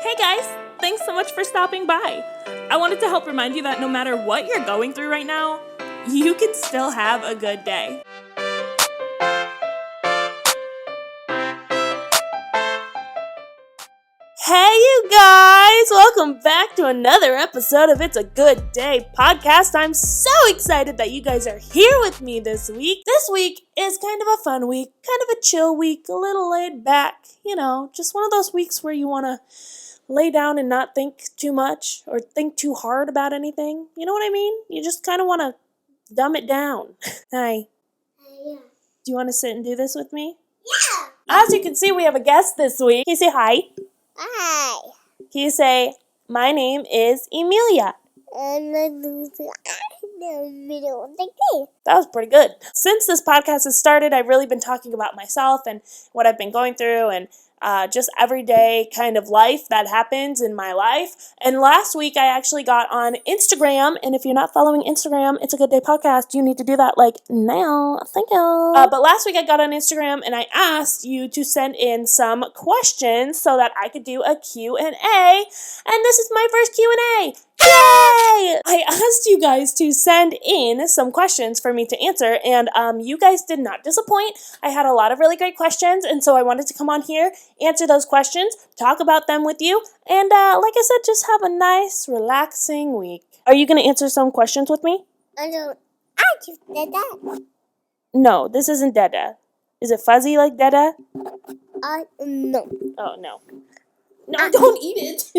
Hey guys, thanks so much for stopping by. I wanted to help remind you that no matter what you're going through right now, you can still have a good day. Hey you guys, welcome back to another episode of It's a Good Day podcast. I'm so excited that you guys are here with me this week. This week is kind of a fun week, kind of a chill week, a little laid back, just one of those weeks where you want to lay down and not think too much or think too hard about anything. You know what I mean? You just kind of want to dumb it down. Hi. Yeah. Do you want to sit and do this with me? Yeah. As you can see, we have a guest this week. Can you say hi? Hi. Can you say, my name is Emilia? That was pretty good. Since this podcast has started, I've really been talking about myself and what I've been going through and just everyday kind of life that happens in my life. And last week, I actually got on Instagram. And if you're not following Instagram, It's a Good Day podcast, you need to do that now. Thank you. But last week, I got on Instagram and I asked you to send in some questions so that I could do a Q&A. And this is my first Q&A. Yay! I asked you guys to send in some questions for me to answer, and you guys did not disappoint. I had a lot of really great questions, and so I wanted to come on here, answer those questions, talk about them with you, and like I said, just have a nice, relaxing week. Are you going to answer some questions with me? I just did that. No, this isn't Dada. Is it fuzzy like Dada? No. Oh, no. No, don't eat it.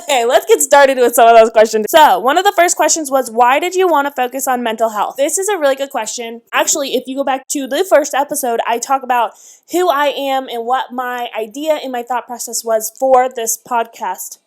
Okay, let's get started with some of those questions. So, one of the first questions was, why did you want to focus on mental health? This is a really good question. Actually, if you go back to the first episode, I talk about who I am and what my idea and my thought process was for this podcast.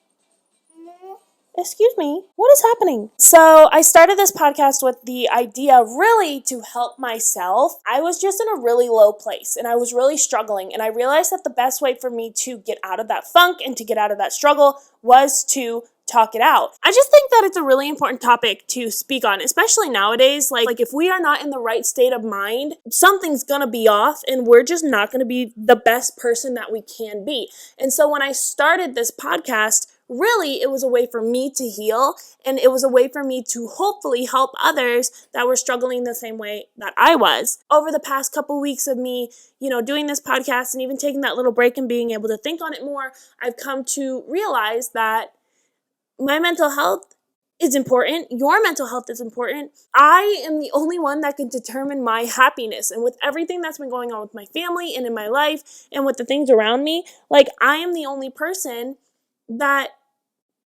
Excuse me, what is happening? So I started this podcast with the idea really to help myself. I was just in a really low place and I was really struggling, and I realized that the best way for me to get out of that funk and to get out of that struggle was to talk it out. I just think that it's a really important topic to speak on, especially nowadays. Like if we are not in the right state of mind, something's gonna be off and we're just not gonna be the best person that we can be. And so when I started this podcast, really, it was a way for me to heal, and it was a way for me to hopefully help others that were struggling the same way that I was. Over the past couple weeks of me, doing this podcast and even taking that little break and being able to think on it more, I've come to realize that my mental health is important. Your mental health is important. I am the only one that can determine my happiness. And with everything that's been going on with my family and in my life and with the things around me, I am the only person that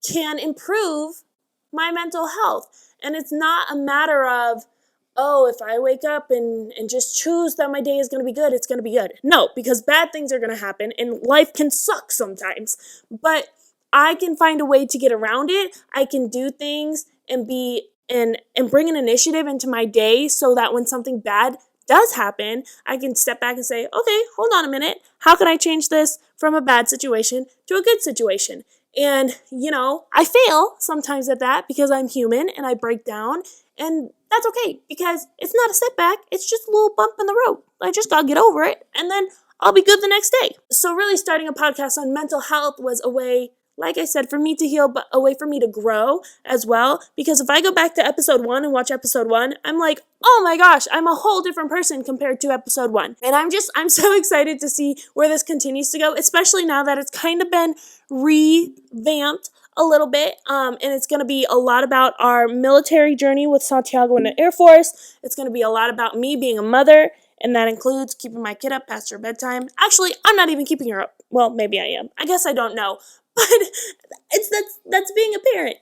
can improve my mental health. And it's not a matter of, if I wake up and just choose that my day is going to be good, it's going to be good. No, because bad things are going to happen and life can suck sometimes. But I can find a way to get around it. I can do things and bring an initiative into my day so that when something bad does happen, I can step back and say, okay, hold on a minute. How can I change this from a bad situation to a good situation? And, I fail sometimes at that because I'm human and I break down, and that's okay because it's not a setback. It's just a little bump in the road. I just gotta get over it and then I'll be good the next day. So really starting a podcast on mental health was a way, like I said, for me to heal, but a way for me to grow as well. Because if I go back to episode 1 and watch episode 1, I'm like, oh my gosh, I'm a whole different person compared to episode 1. And I'm so excited to see where this continues to go, especially now that it's kind of been revamped a little bit. And it's going to be a lot about our military journey with Santiago in the Air Force. It's going to be a lot about me being a mother. And that includes keeping my kid up past her bedtime. Actually, I'm not even keeping her up. Well, maybe I am. I guess I don't know. But that's being a parent,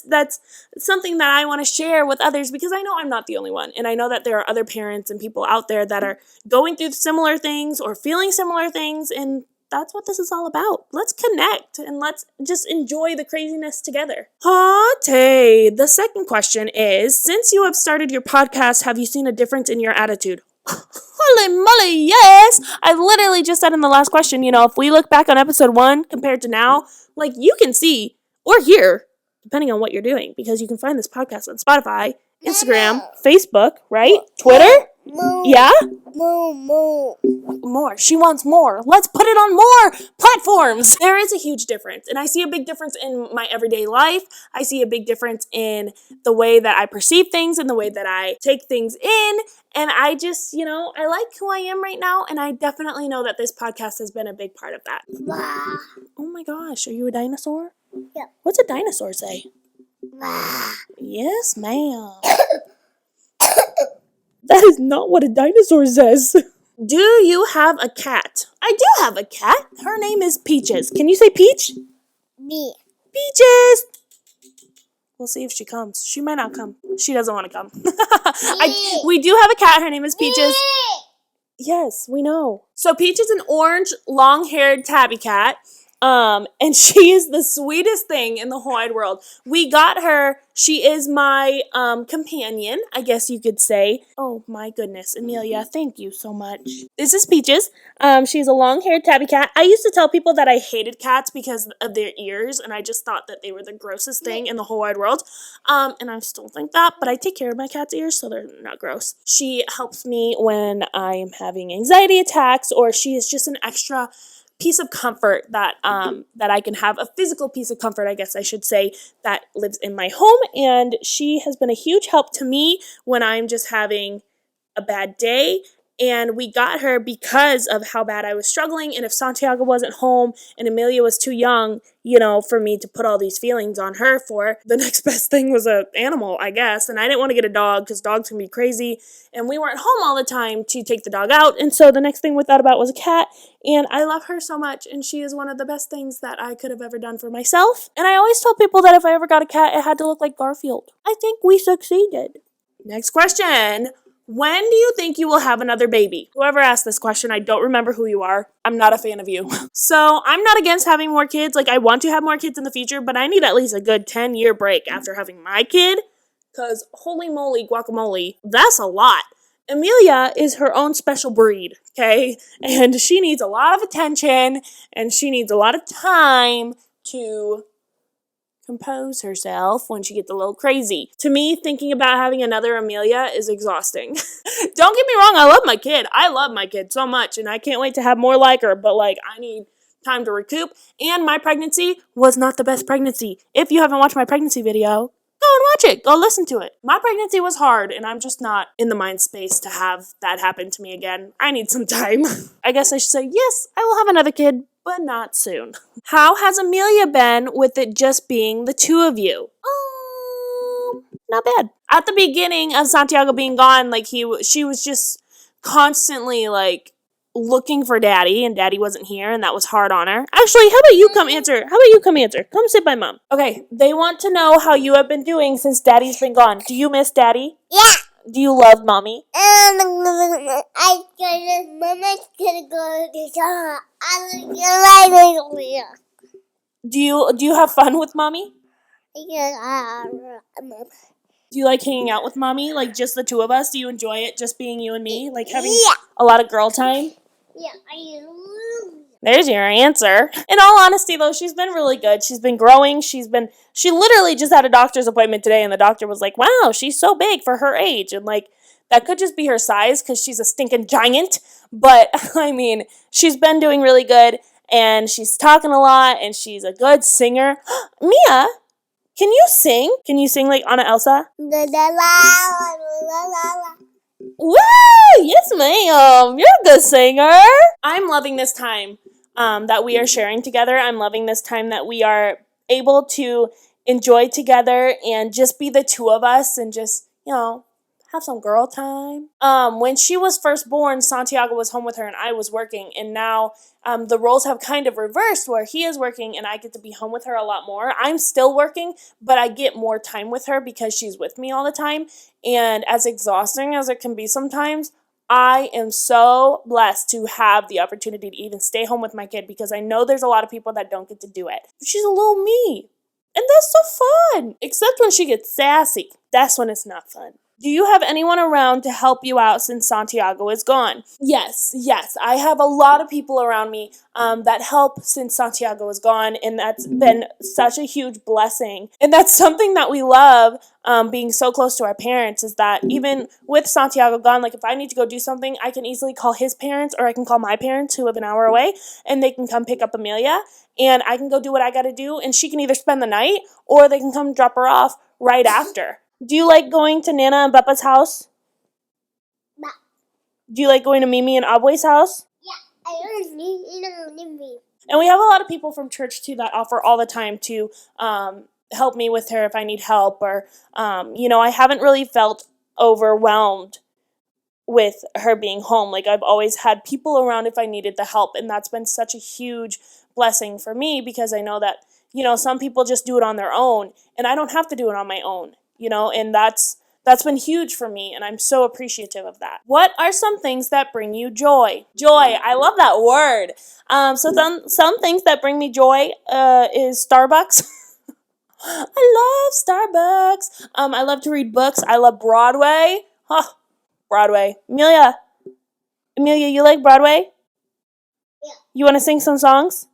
that's something that I want to share with others because I know I'm not the only one. And I know that there are other parents and people out there that are going through similar things or feeling similar things. And that's what this is all about. Let's connect and let's just enjoy the craziness together. The second question is, since you have started your podcast, have you seen a difference in your attitude? Holy moly, yes! I literally just said in the last question, if we look back on episode 1 compared to now, you can see or hear, depending on what you're doing, because you can find this podcast on Spotify, Instagram, Facebook, right? Twitter? Moo. Yeah? Moo. More. She wants more. Let's put it on more platforms. There is a huge difference. And I see a big difference in my everyday life. I see a big difference in the way that I perceive things and the way that I take things in. And I just, I like who I am right now. And I definitely know that this podcast has been a big part of that. Wah. Oh my gosh, are you a dinosaur? Yeah. What's a dinosaur say? Wah. Yes, ma'am. That is not what a dinosaur says. Do you have a cat? I do have a cat. Her name is Peaches. Can you say Peach? Me. Peaches! We'll see if she comes. She might not come. She doesn't want to come. We do have a cat. Her name is Peaches. Yes, we know. So Peach is an orange, long-haired tabby cat. And she is the sweetest thing in the whole wide world. We got her. She is my companion, I guess you could say. Oh my goodness, Amelia, thank you so much. This is Peaches. She's a long-haired tabby cat. I used to tell people that I hated cats because of their ears, and I just thought that they were the grossest thing in the whole wide world. And I still think that, but I take care of my cat's ears, so they're not gross. She helps me when I am having anxiety attacks, or she is just an extra piece of comfort that I can have, a physical piece of comfort, I guess I should say, that lives in my home. And she has been a huge help to me when I'm just having a bad day. And we got her because of how bad I was struggling. And if Santiago wasn't home and Amelia was too young, for me to put all these feelings on her for, the next best thing was an animal, I guess. And I didn't want to get a dog because dogs can be crazy. And we weren't home all the time to take the dog out. And so the next thing we thought about was a cat. And I love her so much. And she is one of the best things that I could have ever done for myself. And I always told people that if I ever got a cat, it had to look like Garfield. I think we succeeded. Next question. When do you think you will have another baby? Whoever asked this question, I don't remember who you are. I'm not a fan of you. So I'm not against having more kids. Like, I want to have more kids in the future, but I need at least a good 10-year break after having my kid. Because holy moly guacamole, that's a lot. Amelia is her own special breed, okay? And she needs a lot of attention, and she needs a lot of time to compose herself when she gets a little crazy. To me, thinking about having another Amelia is exhausting. Don't get me wrong, I love my kid. I love my kid so much, and I can't wait to have more like her, but I need time to recoup. And my pregnancy was not the best pregnancy. If you haven't watched my pregnancy video, go and watch it. Go listen to it. My pregnancy was hard, and I'm just not in the mind space to have that happen to me again. I need some time. I guess I should say, yes, I will have another kid, but not soon. How has Amelia been with it just being the two of you? Not bad. At the beginning of Santiago being gone, she was just constantly looking for Daddy, and Daddy wasn't here, and that was hard on her. Actually, how about you come answer? Come sit by Mom. Okay, they want to know how you have been doing since Daddy's been gone. Do you miss Daddy? Yeah. Do you love Mommy? I got Mama's gonna go to the Do you have fun with Mommy? Yeah. Do you like hanging out with Mommy? Like just the two of us? Do you enjoy it just being you and me? Like having Yeah. a lot of girl time? Yeah. There's your answer. In all honesty, though, she's been really good. She's been growing. She literally just had a doctor's appointment today, and the doctor was like, wow, she's so big for her age. And, that could just be her size because she's a stinking giant. But, she's been doing really good, and she's talking a lot, and she's a good singer. Mia, can you sing? Can you sing like Anna Elsa? Woo! Yes, ma'am. You're a good singer. I'm loving this time that we are sharing together. I'm loving this time that we are able to enjoy together and just be the two of us and just, have some girl time. When she was first born, Santiago was home with her and I was working. And now the roles have kind of reversed where he is working and I get to be home with her a lot more. I'm still working, but I get more time with her because she's with me all the time. And as exhausting as it can be sometimes, I am so blessed to have the opportunity to even stay home with my kid because I know there's a lot of people that don't get to do it. But she's a little me. And that's so fun. Except when she gets sassy. That's when it's not fun. Do you have anyone around to help you out since Santiago is gone? Yes. I have a lot of people around me that help since Santiago is gone, and that's been such a huge blessing. And that's something that we love, being so close to our parents, is that even with Santiago gone, like if I need to go do something, I can easily call his parents or I can call my parents who live an hour away, and they can come pick up Amelia, and I can go do what I got to do, and she can either spend the night or they can come drop her off right after. Do you like going to Nana and Papa's house? No. Do you like going to Mimi and Abwe's house? Yeah, I don't need. And we have a lot of people from church too that offer all the time to help me with her if I need help, or I haven't really felt overwhelmed with her being home. Like, I've always had people around if I needed the help, and that's been such a huge blessing for me, because I know that some people just do it on their own, and I don't have to do it on my own. And that's been huge for me, and I'm so appreciative of that. What are some things that bring you joy? Joy, I love that word. So some things that bring me joy is Starbucks. I love Starbucks. I love to read books. I love Broadway. Broadway. Amelia, you like Broadway? Yeah. You want to sing some songs?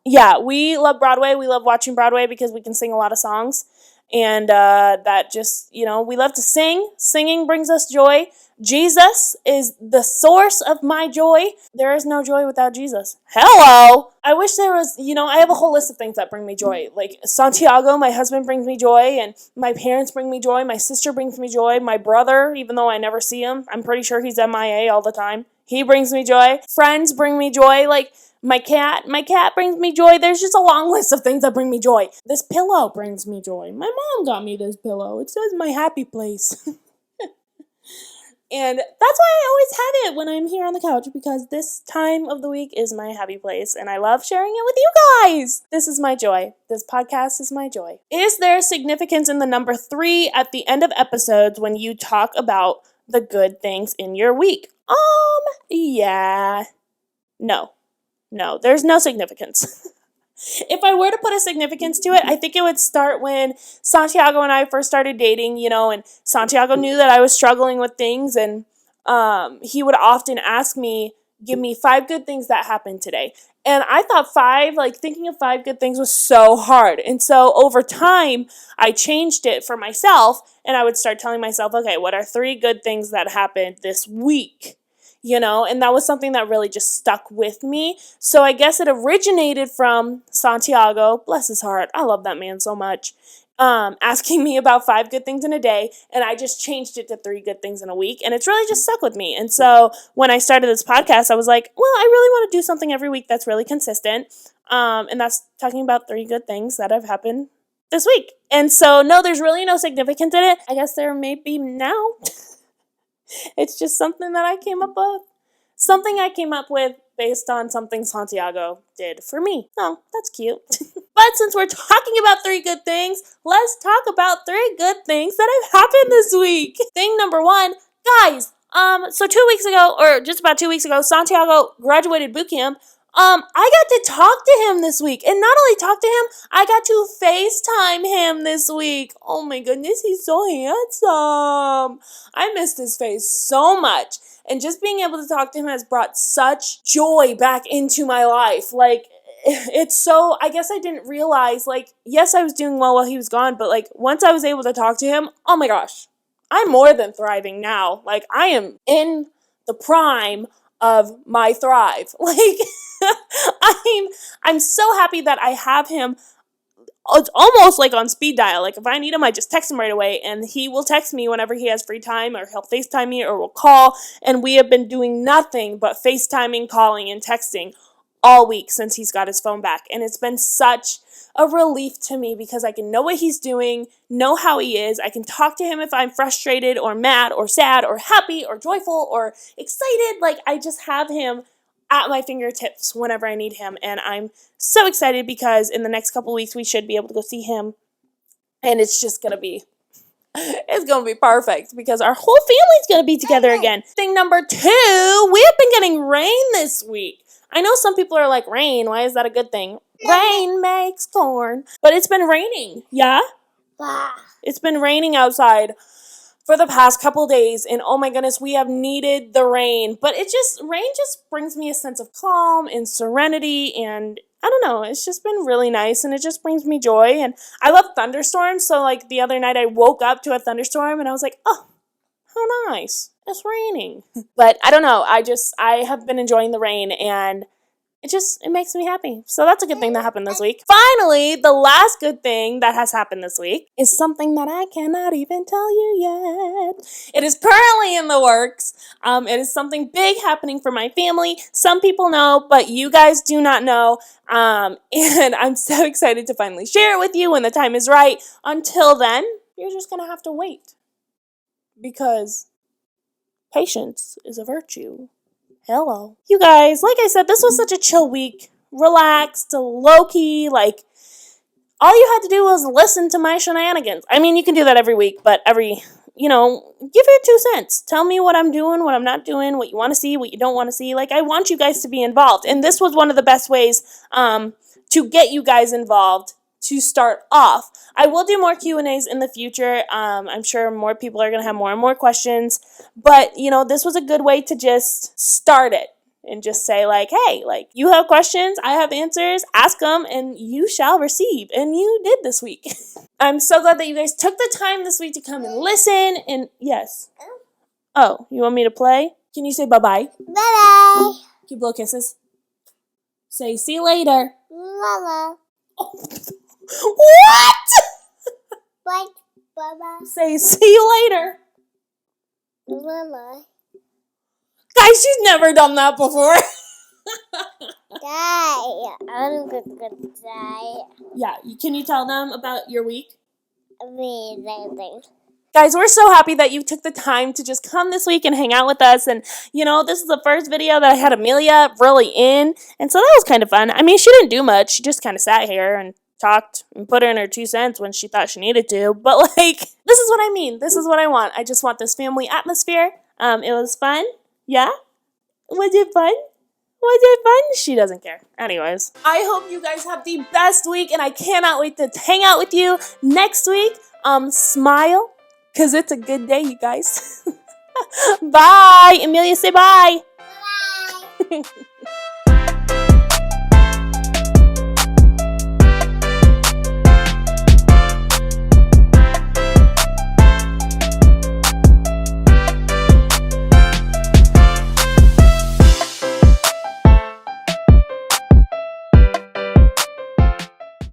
Yeah, we love Broadway. We love watching Broadway because we can sing a lot of songs. And that just, we love to sing. Singing brings us joy. Jesus is the source of my joy. There is no joy without Jesus. Hello! I wish there was, I have a whole list of things that bring me joy. Like Santiago, my husband, brings me joy, and my parents bring me joy. My sister brings me joy. My brother, even though I never see him, I'm pretty sure he's MIA all the time. He brings me joy. Friends bring me joy. Like, my cat brings me joy. There's just a long list of things that bring me joy. This pillow brings me joy. My mom got me this pillow. It says my happy place. And that's why I always have it when I'm here on the couch, because this time of the week is my happy place, and I love sharing it with you guys. This is my joy. This podcast is my joy. Is there significance in the number 3 at the end of episodes when you talk about the good things in your week? Yeah. No, there's no significance. If I were to put a significance to it, I think it would start when Santiago and I first started dating, and Santiago knew that I was struggling with things, and he would often ask me, give me 5 good things that happened today. And I thought thinking of 5 good things was so hard. And so over time, I changed it for myself, and I would start telling myself, okay, what are 3 good things that happened this week? And that was something that really just stuck with me. So I guess it originated from Santiago, bless his heart, I love that man so much, asking me about 5 good things in a day, and I just changed it to 3 good things in a week, and it's really just stuck with me. And so when I started this podcast, I was like, well, I really want to do something every week that's really consistent, and that's talking about 3 good things that have happened this week. And so, no, there's really no significance in it. I guess there may be now. It's just something that I came up with. Something I came up with based on something Santiago did for me. Oh, that's cute. But since we're talking about 3 good things, let's talk about 3 good things that have happened this week. Thing number 1, guys, so 2 weeks ago, or just about 2 weeks ago, Santiago graduated boot camp. I got to talk to him this week, and not only talk to him, I got to FaceTime him this week. Oh my goodness, he's so handsome. I missed his face so much, and just being able to talk to him has brought such joy back into my life. Like, it's so, I guess I didn't realize, like, yes, I was doing well while he was gone, but like, once I was able to talk to him, oh my gosh, I'm more than thriving now. Like, I am in the prime of my thrive. Like, I'm so happy that I have him. It's almost like on speed dial. Like, if I need him, I just text him right away, and he will text me whenever he has free time, or he'll FaceTime me, or we'll call, and we have been doing nothing but FaceTiming, calling, and texting all week since he's got his phone back, and it's been such a relief to me because I can know what he's doing, know how he is. I can talk to him if I'm frustrated or mad or sad or happy or joyful or excited. Like, I just have him at my fingertips whenever I need him, and I'm so excited because in the next couple weeks we should be able to go see him, and it's just gonna be perfect because our whole family's gonna be together again. Thing number 2, we have been getting rain this week. I know some people are like, rain, why is that a good thing? Rain makes corn. But it's been raining, yeah? It's been raining outside for the past couple days, and oh my goodness, we have needed the rain. But rain just brings me a sense of calm and serenity, and I don't know, it's just been really nice, and it just brings me joy. And I love thunderstorms, so like the other night I woke up to a thunderstorm, and I was like, oh, how nice, it's raining. But I don't know, I have been enjoying the rain, and it makes me happy. So that's a good thing that happened this week. Finally, the last good thing that has happened this week is something that I cannot even tell you yet. It is currently in the works. It is something big happening for my family. Some people know, but you guys do not know. And I'm so excited to finally share it with you when the time is right. Until then, you're just going to have to wait. Because patience is a virtue. Hello. You guys, like I said, this was such a chill week. Relaxed, low-key, like, all you had to do was listen to my shenanigans. I mean, you can do that every week, but give your 2 cents. Tell me what I'm doing, what I'm not doing, what you want to see, what you don't want to see. Like, I want you guys to be involved. And this was one of the best ways to get you guys involved to start off. I will do more Q&As in the future. I'm sure more people are going to have more and more questions. But, this was a good way to just start it and just say, like, hey, like, you have questions, I have answers, ask them, and you shall receive. And you did this week. I'm so glad that you guys took the time this week to come and listen. And yes. Oh, you want me to play? Can you say bye-bye? Bye-bye. Keep blow kisses. Say, see you later. Mama. What? Bye. Bye-bye. Say, see you later. Mama. Guys, she's never done that before. Die. I'm gonna die. Yeah, can you tell them about your week? Amazing. Guys, we're so happy that you took the time to just come this week and hang out with us. And, this is the first video that I had Amelia really in. And so that was kind of fun. I mean, she didn't do much. She just kind of sat here and talked and put in her 2 cents when she thought she needed to. But, like, this is what I mean. This is what I want. I just want this family atmosphere. It was fun. Yeah? Was it fun? Was it fun? She doesn't care. Anyways, I hope you guys have the best week, and I cannot wait to hang out with you next week. Smile, because it's a good day, you guys. Bye. Amelia, say bye. Bye.